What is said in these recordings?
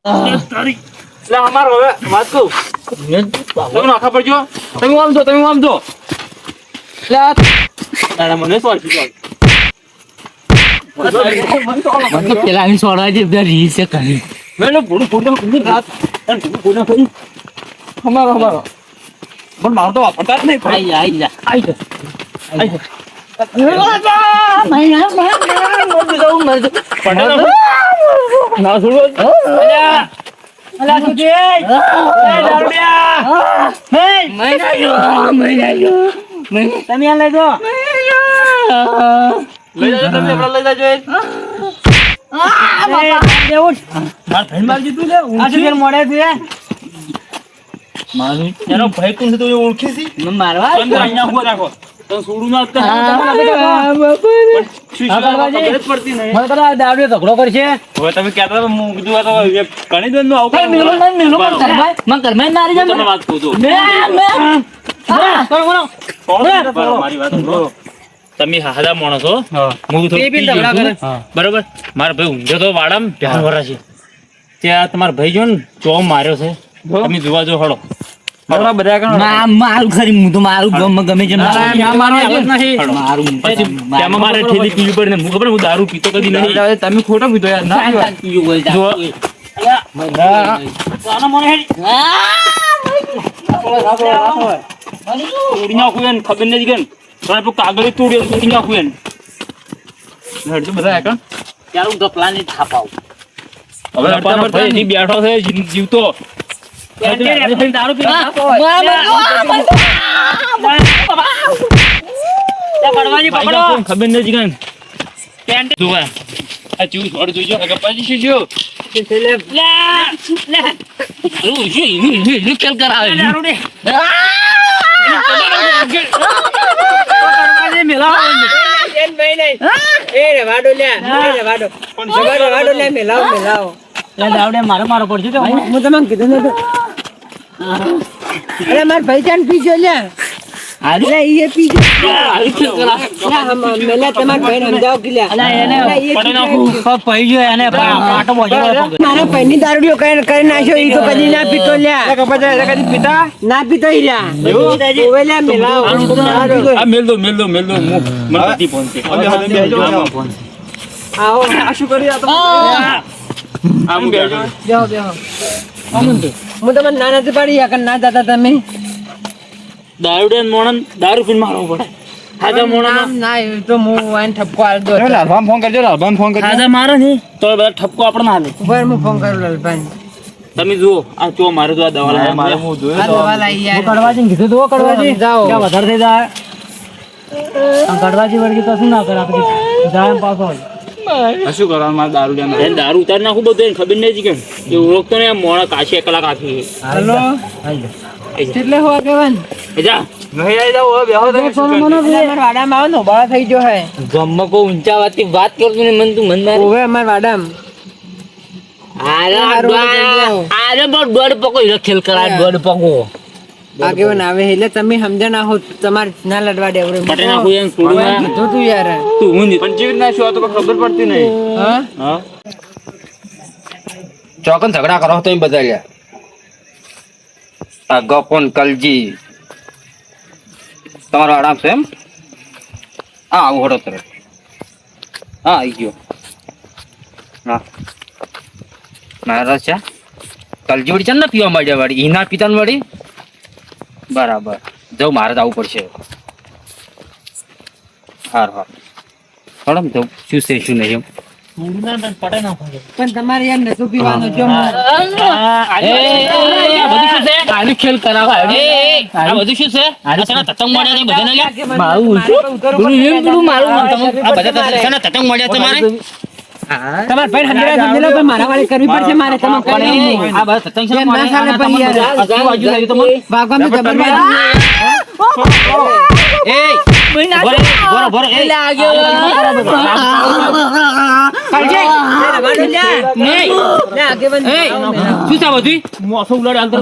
તારી લે અમાર હવે વાત કહું તમે નાખા પડજો તમે આમ જો લે તારા મને સોરી મને પેલા ની સોડા જે બધા રીસ છે કરી મેલો પૂરું રાત પૂરું કરી અમારો પણ મારો તો વાપરતા જ નહીં આઈ જા ના છોડો અલા સુજે તમે આ લઈ જાઓ લઈ જાજો તમે આપડા લઈ જાજો માર ભાઈ મારજી તું લે આ શું મોડે તું મારું એનો ભાઈ કોણ છે તું ઓળખી છી મને મારવા અંદર અહીંયા ઉભો રાખો તો છોડું ના પડતી નહીં મને કદા દાવડે ઝઘડો કરશે હવે તમે કહેતા હતા હું કીધું આ તો ઘણી દોન નું આવું મેલો મને કરમાઈ મારી જા તમે વાત કહો છો મારી વાત સાંભળો તમે હાદા માણસ હો હું થોડું બરોબર મારા ભાઈ ઊંઘ્યો તો વાડામ પ્યાર વરા છે ત્યાં તમારા ભાઈ જો ને ચોમ માર્યો છે તમે જોવા જો હળો મારું ખરી હું તો મારું ગમે છે મારું પછી તેમાં મારે ઠેલી પીવી પડે ને હું ખબર હું દારૂ પીતો કદી નહીં તમે ખોટો પીતો યાર ના તોડી નાખું એને ખબર નથી કે કાગળ તોડ્યો તોડી નાખું એને હડતું બધા એકણ ત્યારે હું ગપલા ને થાપાવ હવે ભાઈ બેઠો છે જીવતો દારૂ પી ખબર નથી કે જોવા આ ચૂ છોડ જોજો પછી શું જો ખેલ કરાવે મારો પડશે હું તમને કીધું ને અરે માર ભાઈ ચાન પીજો લ્યા અરે ઈ પીજો મેલા તમાર ભાઈ સમજાવ કે લ્યા મારા ભાઈની દારૂડિયો કરી નાખ્યો ઈ તો કદી ના પીતો લ્યા કદી પીતા ના પીતો ઈ લ્યા ઓવે લ્યા મેલાવ આ મેલ દો મને પતિ ફોન છે આવો આ શું કરી આ તો આમ બેજો હું તમને ના નથી પાડી યા ના દાદા તમે દારૂડે મોણન દારૂ પીને મારવો પડે હાજા મોણન ના એ તો હું વાન ઠપકો આલ દો લાલભાન ફોન કરજો હાજા મારે ને તો બધા ઠપકો આપણે ના હાલે ઉપર હું ફોન કરું લાલભાઈ તમે જુઓ આ ચો મારે તો આ દવા લાયા મારે હું જોયો આ દવા લાઈ યાર કડવાજી કીધું તો કડવાજી જાઓ ક્યાં વધારે થઈ જાય કડવાજી વળગી તો શું ના કરે આપણે જાય પાછો શું કરવાનું મારે દારૂ ઉતાર નાખું બધું એને ખબર નહીં કે એ ઓળખતો ને મોણા કાશી એકલા કાશી હેલો કેટલે હોવા કેવન જા નહીં આવી જાવ હવે બેહો તમે વાડામાં આવો ને બાળા થઈ ગયો હે ગમ્મ કો ઊંચા વાતથી વાત કરતું ને મન તું મન મારે ઓવે અમાર વાડામ આરે બહુ દોડ પકો ખેલ કરા દોડ પકો આગેવન આવે એટલે તમે સમજણ આહો તમાર ના લડવા દેવરે પટે નાખું એમ છોડું ના કીધું તું યાર તું હું પંચવીર ના શું તો ખબર પડતી નહીં હા ચોકન ઝઘડા કરો તો બધા લ્યા આ ગપન કલજી તમારો આરામ છે એમ હા આવું હડો તરત હા આવી ગયો હા મારા છે કલજી વળી ચાલ ના પીવા માંડ્યા વાળી ઈ ના પીતા વળી બરાબર જવું મારે જ આવવું પડશે હાર હડમ જવું શું છે શું નહીં એમ પણ તમારે યાર નતું પીવાનું જો આનું ખેલ કરાવા આ બધું શું છે આ સના તતંગ મળ્યા ને બધાને લ્યા મારું મારું આ બધા સના તતંગ મળ્યા તમારે તમાર ભાઈ સમજેલા પણ મારા વાળી કરવી પડશે મારે તમે કરી નહીં આ બધા તતંગ છે ના ચાલે પછી યાર બાજુ આવી તમે ભાગવામાં જબરદસ્ત એ બરો એ લાગ્યો શું થા બધું મોસો ઉલાડે અંતર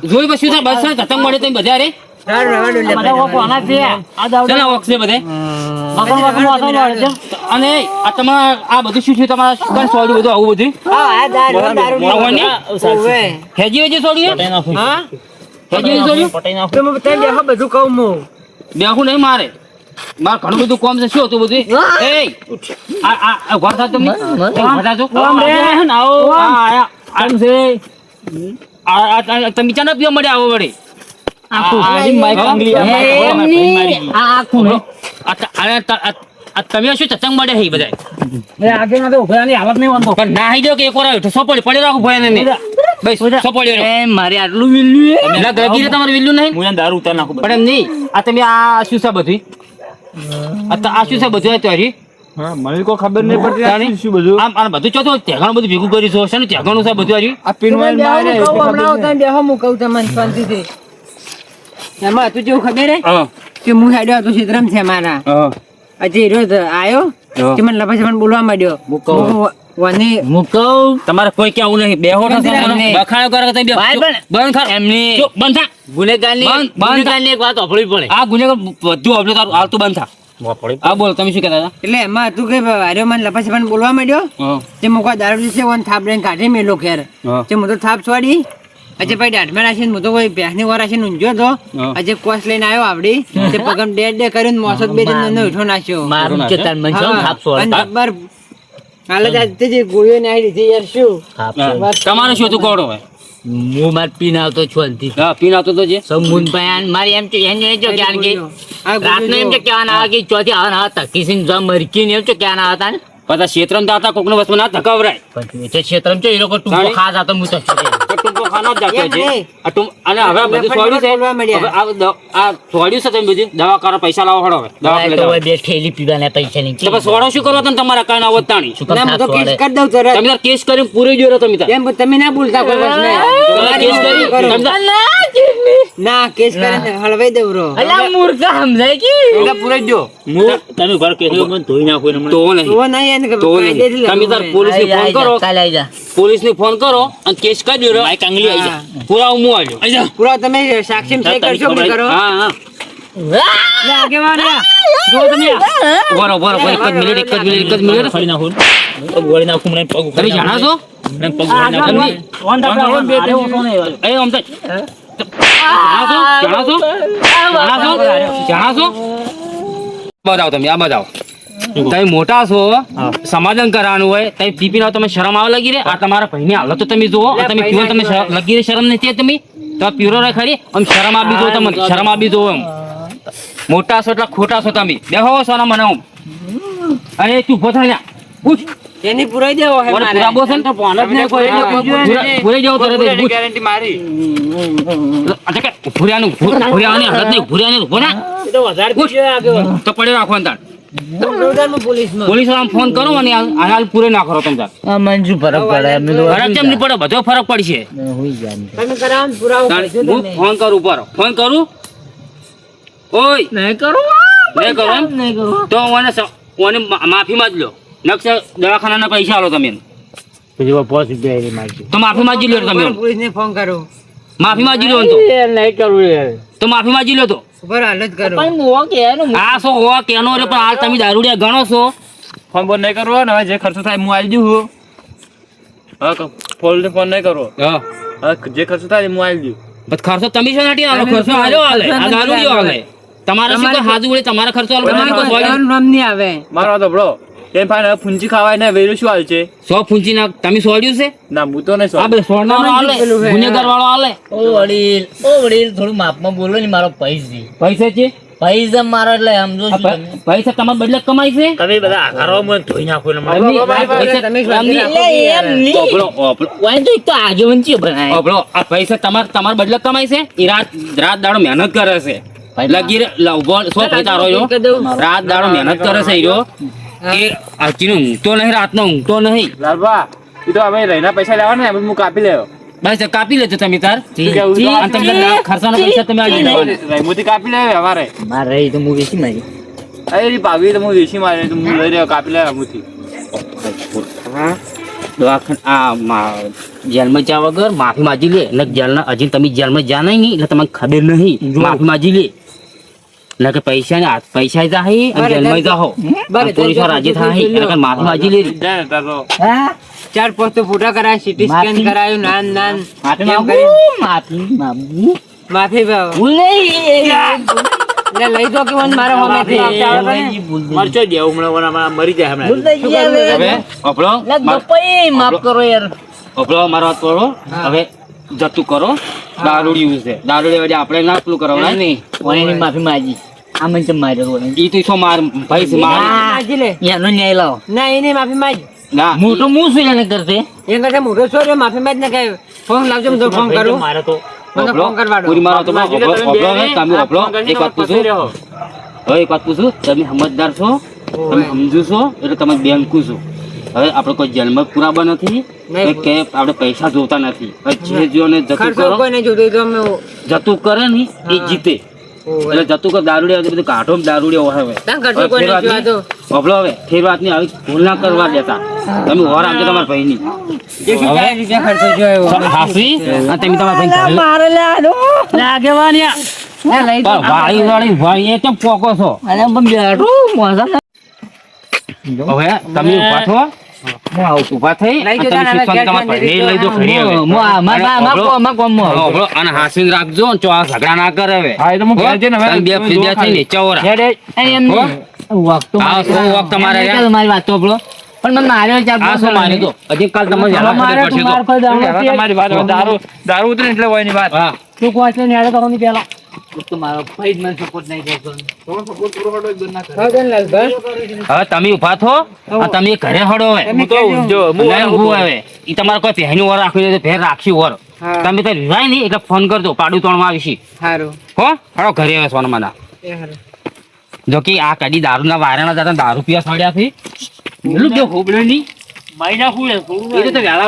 જોઈ બસ શું થા બસ તતંગ મળે તમે બધા રે તારું રવાડું લે બધા ઓપો આના છે આ દાવડા ચાલો વખતે બધે વગર વગર વાતો વાળે છે. અને આ તમાર આ બધું શું છે તમારા કઈ સોડ્યું બધું આવું બધું આ દારૂ આવવાની? ઓવે હેજી વેજી સોડ્યું પટાઈ નાખું હા હેજી વેજી સોડ્યું પટાઈ નાખું તો હું તને દેખો બધું કહું હું બેહું નહીં મારે મારે ઘણું બધું કોમ છે શું હતું બધું એ આ ઘર થા તમે ઘર થા છો કોમ રે આવો આમ છે આ તમે ચાના પીવા મળે આવો વડે આખું આજી માઈક અંગલી આ માઈક મારી આ આખું ને તમે શું ચચંગ મળે હે બધા એ આગે ના તો ઉભરાની હાલત નહીં વાંધો પણ ના હઈ દો કે એક વાર પડે રાખું ભય ને બસ સોપડી એ મારે આટલું મિલ્યું એટલે ગગીરે તમારું વિલ્લું નહીં હું એને દારૂ ઉતાર નાખું પણ એમ નહીં આ તમે આ શું છે બધું આ શું છે બધું અત્યારે હા મને કોઈ ખબર નહીં પડતી તાણી? શું બધું આમ આ બધું ચોથો ત્યાંનું બધું ભેગું કરી છો છે ને ત્યાંનું છે બધું હજી આ પિનવાઈલ મારે હું કહું હમણાં તને દેખો હું કહું તમને શાંતિથી એમાં તું જેવું ખબર હે હા કે હું હેડ્યો હતો ક્ષેત્રમ છે મારા હા હજી રોજ આવ્યો હા. કે મને લપાસ પણ બોલવા માંડ્યો કહું. વને મુકવ તમારે કોઈ ક્યાં નહીં બેહો એમને. બખાડો કરો તમે ભાઈ પણ બંધ કર એમની ચૂપ, બંધ થા ગુનેગારની બંધ, બંધ. ગુનેગારની એક વાત સાંભળવી પડે આ ગુનેગાર બધું આપણે તારું હાલતું બંધ થા આ બોલ તમે શું કહેતા હતા એટલે એમાં હતું કે હાર્યો મને લપાસ પણ બોલવા માંડ્યો હા તે મૂકવા દારૂ દિવસે વન થાપ લઈને કાઢી મેલો ઘેર હા. તે હું તો થાપ છોડી આજે ભાઈ દાઢમાં રાખીને હું તો કોઈ ભેંસની વાર રાખીને ઊંઝ્યો હતો હા. આજે કોસ લઈને આવ્યો આવડી તે પગમ ડે કરીને મોસદ બે દિન ઉઠો નાખ્યો મારું કે તાર મન છો થાપ સોળ અને જબ્બર હાલે જાતે જે ગોળીઓ નાખી દીધી યાર શું થાપ હા. તમારે શું હતું કોડો હોય હું માર પીને આવતો છું અંતિ હા પીન આવતો તો જે સમુન ભાઈ મારી એમ છે એને જો કે આન કે રાતનો એમ છે કે આન આ કે ચોથી આન આ તકીસીન જો મરકીને એમ છે કે આન આવતા ને પાછા ક્ષેત્રમ દાતા કોકનો વસ્તુ ના ધકાવરાય પણ એ તો ક્ષેત્રમ છે એ લોકો ટૂંકો ખા જાતો હું તો તો ટૂંકો ખાનો જ જાતો એમ છે નહીં. આ અને હવે આ બધું સોડ્યું છે બોલવા મળ્યા. હવે આ સોડ્યું છે તમે બધું દવા કરો પૈસા લાવો હળો હવે દવા તો લેતા આવો. હવે બે થેલી પીવાના પૈસા ની તો પછી સોડો શું કરો તમે તમારા કારણે આવત તાણી શું કામ ના, હું તો થાપ કેસ સોળે? કરી દઉં તરત. તમે તાર કેસ કરીને પૂરી જો તમે તાર એમ તમે ના બોલતા કોઈ વસ્તુ તમે કેસ કરી તમે તાર- ના કેસ કરીને હળવાઈ દઉં રો અલા મૂર્ખા સમજાય કે એટલે પૂરી જો તમે ઘર કે મને ધોઈ નાખું એને તો નહીં તો નહીં એને તો નહીં તમે તાર પોલીસને ફોન કરો કાલે આઈ જા પોલીસને ફોન કરો અને કેસ કરી દો માઈક અંગલી આવી જા પૂરા હું આવ્યો પૂરા તમે સાક્ષી સહી કરશો કે નહીં કરો હા હા લે, આગેવાન રે. જો તમે ઉભા રહો, ઉભા રહો. એક જ મિનિટ ફરી નાખું પગ વળી નાખું મને પગ તમે જાણો છો મને પગ વળી નાખું ઓન એ આમ તો જાણો છો બતાવો તમે આ બતાવો તમે મોટા છો સમાધાન કરવાનું હોય તમે પીપી ના તમે શરમ આવે લગી રે આ તમારા ભાઈની હાલત તો તમે જુઓ આ તમે પીવો તમે લગી રે શરમ નથી તમે પીરો રે ખરી આમ શરમ આપી દો તમને શરમ આપી દો એમ મોટા છો એટલે ખોટા છો તમે બેહો સોના મને આમ અરે તું ઉભો થાય ને પૂછ એની પુરાઈ દેવો હે ઓરે મારે. પુરાવો છે ને? તો ફોન જ નહીં કોઈ. પૂરાઈ જાઓ તરત જ. પૂછ. ગેરંટી મારી અચ્છા કે ભૂર્યાની હાલત નહીં ભૂર્યાની ઉભો ના એ તો વધારે પીજો આગળ તો પડ્યો રાખવાનું તાર નવદારમાં પોલીસમાં. પોલીસ વાળાને ફોન કરો અને હાલ પૂરે ના કરો તમે તાર આ મંજુ ફરક પડે અમે તો ફરક કેમ નહીં પડે બધો ફરક પડશે હોઈ જાય તમે કરાવો ને પુરાવો તાર કરશો હું તમે. ફોન કરું ઉપર ફોન કરું ઓય નહીં કરું નહીં કરો એમ નહીં કરું તો ઓને માફી માંગ લો નક્ષ દવાખાનાના પૈસા આલો તમે એને. પછી પોસ રૂપિયા મારજો તો માફી માંગી લ્યો તમે એને. પોલીસને ફોન કરો માફી માંગી લ્યો ને તો નહીં કરવું યાર તો માફી માંગી લ્યો તો ઉપર હાલ જ કરો પણ મો કે એનું આ શું હોવા કેનો રે પણ હાલ તમે દારૂડિયા ગણો છો ફોન બોન નહીં કરવો ને હવે જે ખર્ચો થાય હું આવી દઉં હા ફોન નહીં કરવો હા હવે જે ખર્ચો થાય હું આવી દઉં બસ ખર્ચો તમે શું નાટી આલો ખર્ચો આલ્યો હાલે આ દારૂડિયો હાલે તમારે શું કોઈ હાજુ વળી તમારે ખર્ચો આલો તમારે કોઈ સોળી તમારું નામ નહીં આવે મારો તો બ્રો એ ફાઈન ફૂંચી ખાવાય ને વેરું શું હાલ છે 100 ફૂંચી ના તમે સોડ્યું છે ના હું તો નહીં આ બે સોડનારો હાલે ગુનેગાર વાળો હાલે ઓ વડીલ થોડું માપમાં બોલો ને મારો પૈસી પૈસા છે પૈસા મારો એટલે સમજો આ છું તમે. પૈસા તમારે બદલે કમાય છે તમે બધા આઘારો મને ધોઈ નાખો ને એમની મારે તમે એમની- એટલે એમ નહીં. ઓપડો ઓપડો વાંધો તો એક તો આગેવાન છે બનાય ઓપડો આ પૈસા તમાર બદલે કમાય છે એ રાત દાડો મહેનત કરે છે લગી ઉભો સો પૈસા રહ્યો રાત દાડો મહેનત કરે છે હીરો એ આચીનો ઊંઘતો નહીં રાતનો ઊંઘતો નહીં લાલબા એ તો અમે રહીના પૈસા લેવાના ને હું કાપી લેવો બસ કાપી લેજો તમે તાર શું કેવું છે? અને તમને ખર્ચાના પૈસા તમે આવી લેવાના. રહીમોથી કાપી લે અમારે મારે રહી તો હું વેચી મારી અરે ભાભી તો હું વેચી મારે તો હું લઈ રહ્યો કાપી લે રમુથી જેલમાં જા વગર માફી માંગી લે ને જેલના હજી તમે જેલમાં જા નહીં એટલે તમને ખબર નહીં માફી માંગી લે ને કે પૈસા જાહી અને જેલમાં જાહો પોલીસ રાજી થાય એટલે માફી માંગી લે હા 4-5 તો ફોટા કરાય સીટી સ્કેન કરાયું નાન માફી લે લઈ દો કે વન મારો હોમેથી મરચો દેવું હમણાં મરી જાય હમણાં હવે ઓપડો માફ કરો યાર ઓપડો મારો વાત કરો હવે જતું કરો દારૂડી યુઝ છે દારૂડી વડે આપણે ના પેલું કરવાના નહીં ઓની માફી માંગી આ મને ચમ માર્યો ઈ તો શું માર ભાઈ છે માર માજી લે યાનો ન્યાય લાવો ના એને માફી માંગ ના મોટો મું શું એને કરતે એ કરતા મોટો છોડ્યો માફી માંગ ને કઈ ફોન લાવજો હું ફોન કરું મારે તો મને ફોન કરવાડો પૂરી મારો તો ઓપડો હવે તમે ઓપડો એક વાત પૂછું હવે એક વાત પૂછું તમે સમજદાર છો તમે સમજુ છો એટલે તમે બેંકુ છો હવે આપણે કોઈ જેલમાં પુરાવા નથી કે આપણે પૈસા જોતા નથી જે જોને જતું ખર્ચો કરો કોઈ નહીં જોતો તો અમે જતું કરે ને એ જીતે એટલે જતું કર દારૂડિયા બધું કાઢો દારૂડિયા હવે તાન ખર્ચો કોઈ નહીં જોતો ઓપડો હવે ફેર વાત ની આવી ભૂલ ના કરવા દેતા તમે ઓર આપજો તમારા ભાઈ ની 140 રૂપિયા ખર્ચો જોયો હાસી આ તમે તમારા ભાઈ મારે લે આનો લાગેવાનિયા લઈ વાળી વાળી એ તો પોકો છો અરે બમ બેઠો મોસા હવે તમે ઉભા થો હું આવું ઉભા થઈ લઈ અને જતા તમે ને શીખવાનું તમારા ભાઈને લઈ દો ખરી હવે અને હાસીને રાખજો ને ચો આ ઝઘડા ના કરે હવે હા એ તો હું હો? ઘેર જઈને હવે તમે બે ફીજા થઈને ચૌરા આ સો વખત તમારે રહ્યા. તમારી વાત તો આપણો પણ મને માર્યો ચાર આ શું મારી દો હજી કાલ તમે વહેલા ખબર પડશે તો તમારી વાત દારૂ ઉતરે એટલે હોય ની વાત હા તું કોચ ને નેડે કરવાની પેલા તો મારો ભાઈ જ મને સપોર્ટ નહીં કરતો હવે તમે ઉભા થો આ તમે ઘરે હડો હવે હું તો જો નહીં ઊભું હવે ઈ તમારે કોઈ પહેનું વર રાખવી હોય તો પહેર રાખી વર હા. તમે તો રિવાય નહીં એટલે ફોન કરજો પાડું તોડમાં આવીશી સારું હો હડો ઘરે હવે સોનમાના એ સારું જો કે આ કદી દારૂના વારાના દાદા દારૂ પીવા સડ્યા છે એટલું જો હોબળે નહીં મહિના હું એ તો વહેલા